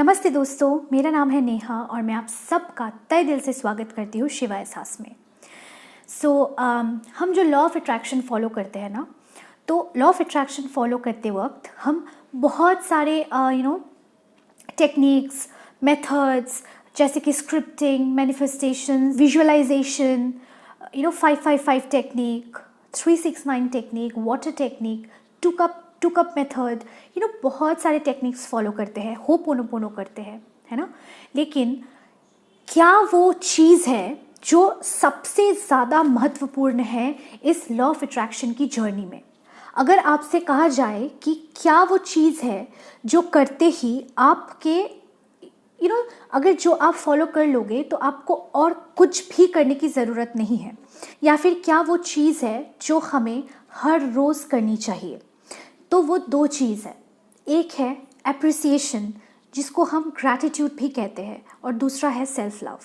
नमस्ते दोस्तों, मेरा नाम है नेहा और मैं आप सबका तहे दिल से स्वागत करती हूँ शिवा एहसास में। हम जो लॉ ऑफ अट्रैक्शन फॉलो करते हैं ना, तो लॉ ऑफ अट्रैक्शन फॉलो करते वक्त हम बहुत सारे टेक्निक्स, मेथड्स जैसे कि scripting, manifestation, visualization, 555 technique, 369 technique, water technique, two cup method, बहुत सारे टेक्निक्स फॉलो करते हैं, होपोनोपोनो करते हैं, है ना। लेकिन क्या वो चीज़ है जो सबसे ज़्यादा महत्वपूर्ण है इस लॉ ऑफ अट्रैक्शन की जर्नी में? अगर आपसे कहा जाए कि क्या वो चीज़ है जो करते ही आपके अगर जो आप फॉलो कर लोगे तो आपको और कुछ भी करने की ज़रूरत नहीं है, या फिर क्या वो चीज़ है जो हमें हर रोज़ करनी चाहिए? तो वो दो चीज़ है। एक है एप्रिसिएशन, जिसको हम ग्रैटिट्यूड भी कहते हैं, और दूसरा है सेल्फ लव।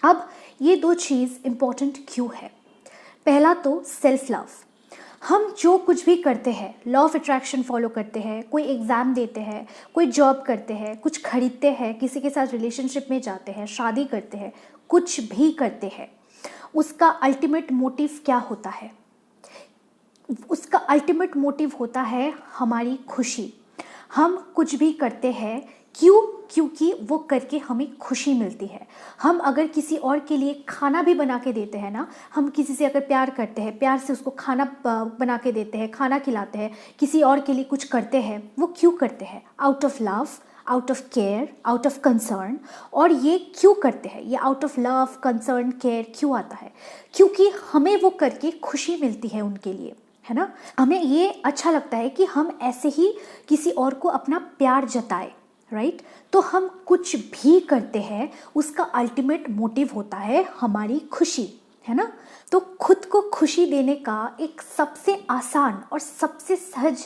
अब ये दो चीज़ इम्पॉर्टेंट क्यों है? पहला तो सेल्फ लव। हम जो कुछ भी करते हैं, लॉ ऑफ अट्रैक्शन फॉलो करते हैं, कोई एग्ज़ाम देते हैं, कोई जॉब करते हैं, कुछ खरीदते हैं, किसी के साथ रिलेशनशिप में जाते हैं, शादी करते हैं, कुछ भी करते हैं, उसका अल्टीमेट मोटिव क्या होता है? उसका अल्टीमेट मोटिव होता है हमारी खुशी। हम कुछ भी करते हैं क्योंकि वो करके हमें खुशी मिलती है। हम अगर किसी और के लिए खाना भी बना के देते हैं ना, हम किसी से अगर प्यार करते हैं, प्यार से उसको खाना बना के देते हैं, खाना खिलाते हैं, किसी और के लिए कुछ करते हैं, वो क्यों करते हैं? Out of love, out of care, out of concern. और ये क्यों करते हैं? ये out of love, concern, care क्यों आता है? क्योंकि हमें वो करके खुशी मिलती है उनके लिए, है ना। हमें ये अच्छा लगता है कि हम ऐसे ही किसी और को अपना प्यार जताए, राइट। तो हम कुछ भी करते हैं, उसका अल्टीमेट मोटिव होता है हमारी खुशी, है ना। तो खुद को खुशी देने का एक सबसे आसान और सबसे सहज,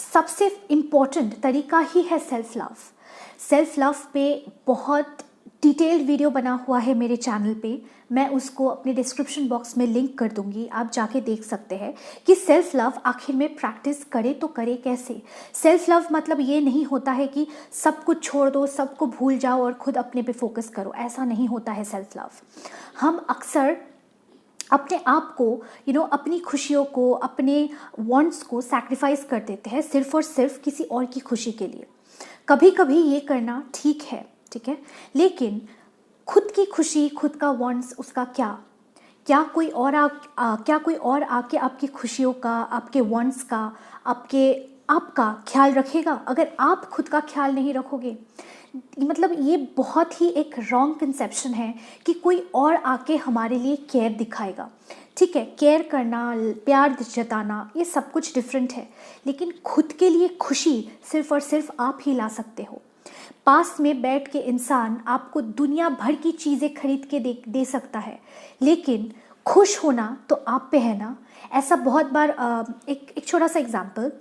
सबसे इम्पोर्टेंट तरीका ही है सेल्फ लव। सेल्फ लव पे बहुत डिटेल्ड वीडियो बना हुआ है मेरे चैनल पे, मैं उसको अपने डिस्क्रिप्शन बॉक्स में लिंक कर दूंगी, आप जाके देख सकते हैं कि सेल्फ लव आखिर में प्रैक्टिस करे तो करे कैसे। सेल्फ लव मतलब ये नहीं होता है कि सब कुछ छोड़ दो, सबको भूल जाओ और खुद अपने पे फोकस करो, ऐसा नहीं होता है सेल्फ लव। हम अक्सर अपने आप को अपनी खुशियों को, अपने वांट्स को सैक्रिफाइस कर देते हैं सिर्फ और सिर्फ किसी और की खुशी के लिए। कभी कभी ये करना ठीक है, लेकिन खुद की खुशी, खुद का वांट्स, उसका क्या कोई और आके आपकी खुशियों का, आपके वांट्स का, आपका ख्याल रखेगा? अगर आप खुद का ख्याल नहीं रखोगे, मतलब ये बहुत ही एक रॉन्ग कंसेप्शन है कि कोई और आके हमारे लिए केयर दिखाएगा। ठीक है, केयर करना, प्यार जताना, ये सब कुछ डिफरेंट है, लेकिन खुद के लिए खुशी सिर्फ और सिर्फ आप ही ला सकते हो। पास में बैठ के इंसान आपको दुनिया भर की चीज़ें खरीद के दे सकता है, लेकिन खुश होना तो आप पे है ना। ऐसा बहुत बार एक छोटा सा एग्जाम्पल,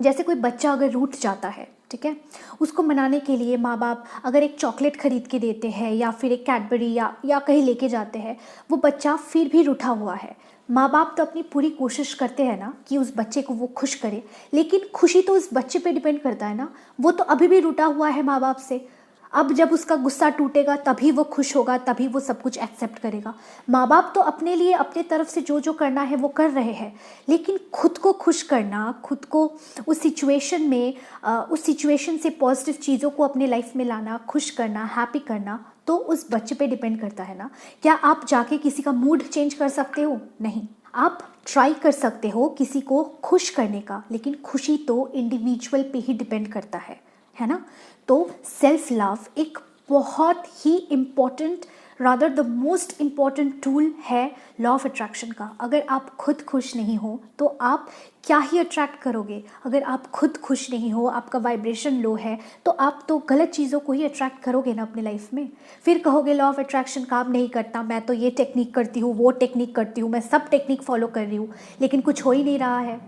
जैसे कोई बच्चा अगर रूठ जाता है, ठीक है, उसको मनाने के लिए माँ बाप अगर एक चॉकलेट खरीद के देते हैं या फिर एक कैडबरी या कहीं लेके जाते हैं, वो बच्चा फिर भी रूठा हुआ है। माँ बाप तो अपनी पूरी कोशिश करते हैं ना कि उस बच्चे को वो खुश करे, लेकिन खुशी तो उस बच्चे पे डिपेंड करता है ना। वो तो अभी भी रूठा हुआ है माँ बाप से। अब जब उसका गुस्सा टूटेगा तभी वो खुश होगा, तभी वो सब कुछ एक्सेप्ट करेगा। माँ बाप तो अपने लिए अपने तरफ से जो करना है वो कर रहे हैं, लेकिन खुद को खुश करना, खुद को उस सिचुएशन में, उस सिचुएशन से पॉजिटिव चीज़ों को अपने लाइफ में लाना, खुश करना, हैप्पी करना, तो उस बच्चे पे डिपेंड करता है ना। क्या आप जाके किसी का मूड चेंज कर सकते हो? नहीं। आप ट्राई कर सकते हो किसी को खुश करने का, लेकिन खुशी तो इंडिविजुअल पे ही डिपेंड करता है ना। तो सेल्फ लव एक बहुत ही important, rather the most important tool है लॉ ऑफ अट्रैक्शन का। अगर आप खुद खुश नहीं हो तो आप क्या ही अट्रैक्ट करोगे? अगर आप खुद खुश नहीं हो, आपका वाइब्रेशन लो है, तो आप तो गलत चीज़ों को ही अट्रैक्ट करोगे ना अपने लाइफ में। फिर कहोगे लॉ ऑफ अट्रैक्शन काम नहीं करता, मैं तो ये टेक्निक करती हूँ, वो टेक्निक करती हूँ, मैं सब टेक्निक फॉलो कर रही हूँ, लेकिन कुछ हो ही नहीं रहा है।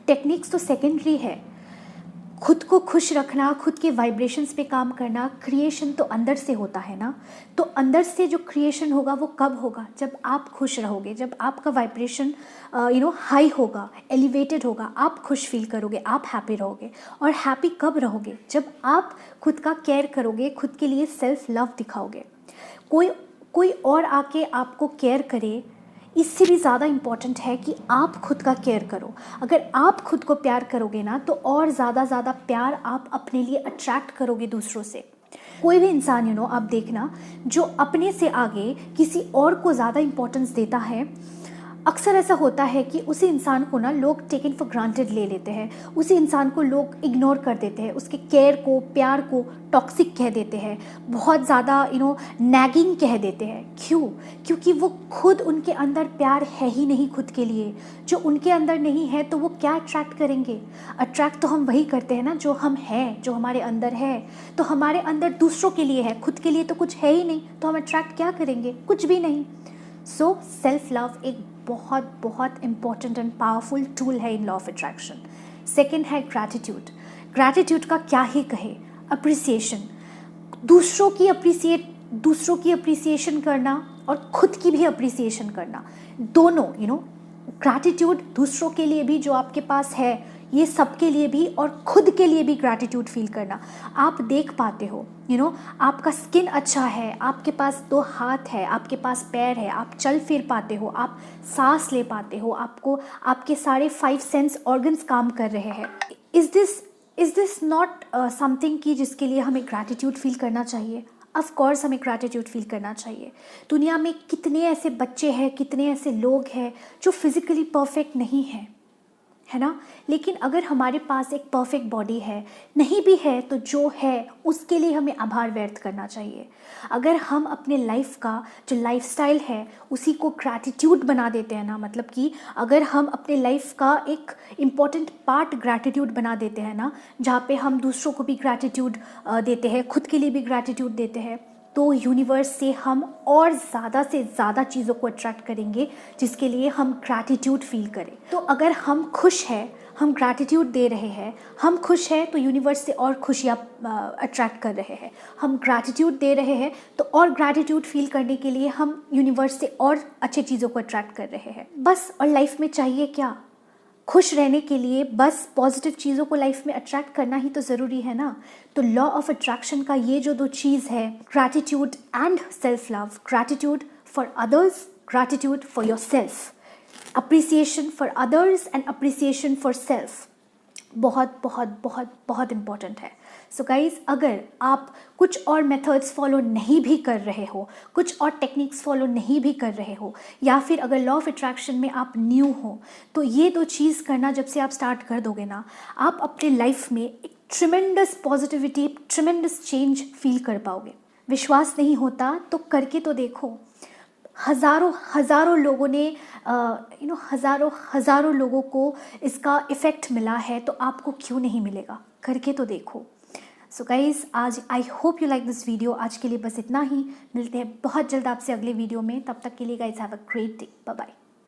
टेक्निक्स तो सेकेंडरी है, खुद को खुश रखना, खुद के वाइब्रेशंस पे काम करना, क्रिएशन तो अंदर से होता है ना। तो अंदर से जो क्रिएशन होगा वो कब होगा? जब आप खुश रहोगे, जब आपका वाइब्रेशन हाई होगा, एलिवेटेड होगा, आप खुश फील करोगे, आप हैप्पी रहोगे। और हैप्पी कब रहोगे? जब आप खुद का केयर करोगे, खुद के लिए सेल्फ लव दिखाओगे। कोई और आके आपको केयर करे, इससे भी ज़्यादा इम्पॉर्टेंट है कि आप खुद का केयर करो। अगर आप खुद को प्यार करोगे ना, तो और ज़्यादा प्यार आप अपने लिए अट्रैक्ट करोगे दूसरों से। कोई भी इंसान आप देखना, जो अपने से आगे किसी और को ज़्यादा इम्पोर्टेंस देता है, अक्सर ऐसा होता है कि उसी इंसान को ना लोग टेकन फॉर ग्रांटेड ले लेते हैं, उसी इंसान को लोग इग्नोर कर देते हैं, उसके केयर को, प्यार को टॉक्सिक कह देते हैं, बहुत ज़्यादा नैगिंग कह देते हैं। क्यों? क्योंकि वो खुद, उनके अंदर प्यार है ही नहीं खुद के लिए। जो उनके अंदर नहीं है तो वो क्या अट्रैक्ट करेंगे? अट्रैक्ट तो हम वही करते हैं ना जो हम हैं, जो हमारे अंदर है। तो हमारे अंदर दूसरों के लिए है, खुद के लिए तो कुछ है ही नहीं, तो हम अट्रैक्ट क्या करेंगे? कुछ भी नहीं। सो सेल्फ लव एक बहुत इम्पॉर्टेंट एंड पावरफुल टूल है in law of attraction. Second है ग्रैटिट्यूड। ग्रैटिट्यूड का क्या ही कहे, अप्रिसिएशन, दूसरों की अप्रिसिएशन करना और खुद की भी अप्रिसिएशन करना, दोनों ग्रैटिट्यूड दूसरों के लिए भी जो आपके पास है, ये सबके लिए भी, और खुद के लिए भी ग्रैटिट्यूड फील करना। आप देख पाते हो, आपका स्किन अच्छा है, आपके पास 2 हाथ है, आपके पास पैर है, आप चल फिर पाते हो, आप सांस ले पाते हो, आपके सारे 5 सेंस ऑर्गन्स काम कर रहे हैं। इज़ दिस नॉट समथिंग कि जिसके लिए हमें ग्रैटिट्यूड फील करना चाहिए? ऑफ कोर्स हमें ग्रैटिट्यूड फील करना चाहिए। दुनिया में कितने ऐसे बच्चे हैं, कितने ऐसे लोग हैं जो फिज़िकली परफेक्ट नहीं हैं, है ना? लेकिन अगर हमारे पास एक परफेक्ट बॉडी है, नहीं भी है तो जो है उसके लिए हमें आभार व्यक्त करना चाहिए। अगर हम अपने लाइफ का जो लाइफस्टाइल है उसी को ग्रैटिट्यूड बना देते हैं ना, मतलब कि अगर हम अपने लाइफ का एक इम्पॉर्टेंट पार्ट ग्रैटिट्यूड बना देते हैं ना, जहाँ पे हम दूसरों को भी ग्रैटिट्यूड देते हैं, खुद के लिए भी ग्रैटिट्यूड देते हैं, तो यूनिवर्स से हम और ज़्यादा से ज़्यादा चीज़ों को अट्रैक्ट करेंगे जिसके लिए हम ग्रैटिट्यूड फील करें। तो अगर हम खुश हैं, हम ग्रैटिट्यूड दे रहे हैं, हम खुश हैं तो यूनिवर्स से और खुशियाँ अट्रैक्ट कर रहे हैं। हम ग्रैटिट्यूड दे रहे हैं तो और ग्रैटिट्यूड फील करने के लिए हम यूनिवर्स से और अच्छी चीज़ों को अट्रैक्ट कर रहे हैं। बस, और लाइफ में चाहिए क्या? खुश रहने के लिए बस पॉजिटिव चीज़ों को लाइफ में अट्रैक्ट करना ही तो ज़रूरी है ना। तो लॉ ऑफ अट्रैक्शन का ये जो 2 चीज़ है, gratitude and self love, gratitude for others, gratitude for your self, appreciation for others and appreciation for self, बहुत इम्पॉर्टेंट है। सो गाइज़, अगर आप कुछ और मेथड्स फॉलो नहीं भी कर रहे हो, कुछ और टेक्निक्स फॉलो नहीं भी कर रहे हो, या फिर अगर लॉ ऑफ अट्रैक्शन में आप न्यू हो, तो ये 2 चीज़ करना जब से आप स्टार्ट कर दोगे ना, आप अपने लाइफ में एक tremendous positivity, tremendous change feel कर पाओगे। विश्वास नहीं होता तो करके तो देखो। हज़ारों लोगों ने हज़ारों लोगों को इसका इफ़ेक्ट मिला है, तो आपको क्यों नहीं मिलेगा? करके तो देखो। सो गाइज़, आज I hope you like this video. आज के लिए बस इतना ही, मिलते हैं बहुत जल्द आपसे अगले वीडियो में। तब तक के लिए guys have a great day, bye bye.